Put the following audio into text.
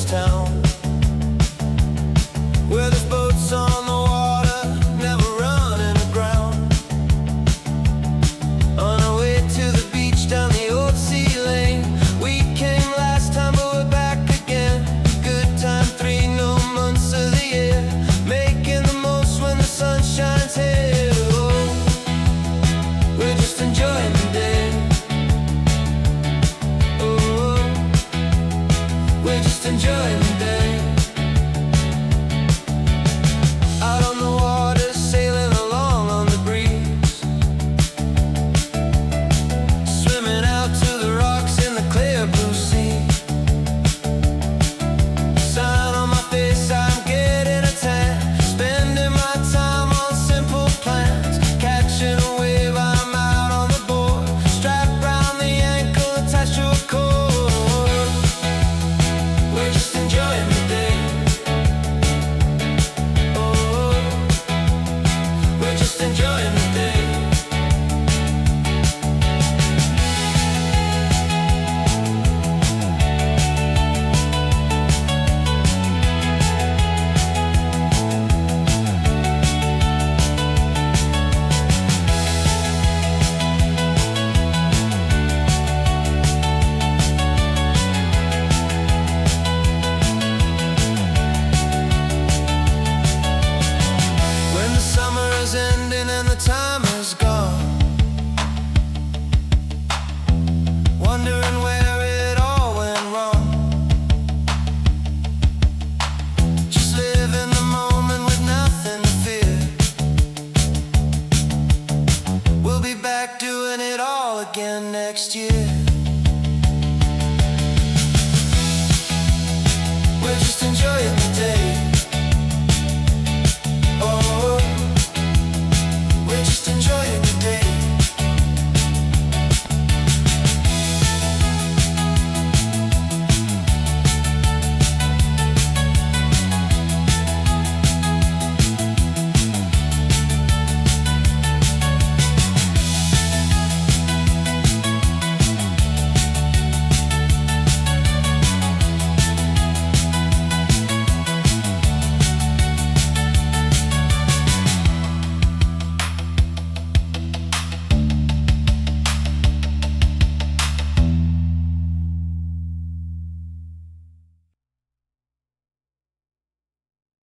ghost town, where there's boats on the water, never running aground. On our way to the beach down the old sea lane, we came last time but we're back again. Good time, 3 no months of the year, making the most when the sun shines here. Oh, we're just enjoying the day. Oh, we're just enjoying the day. Out on the water, sailing along on the breeze, swimming out to the rocks in the clear blue sea. Sun on my face, I'm getting a tan, spending my time on simple plans. Catching a wave, I'm out on the board, strapped round the ankle, attached to a cord. We're just enjoying the day. Oh, we're just enjoying the day. When the summer is ending and the time is gone, wondering where it all went wrong. Just live in the moment with nothing to fear. We'll be back doing it all again next year.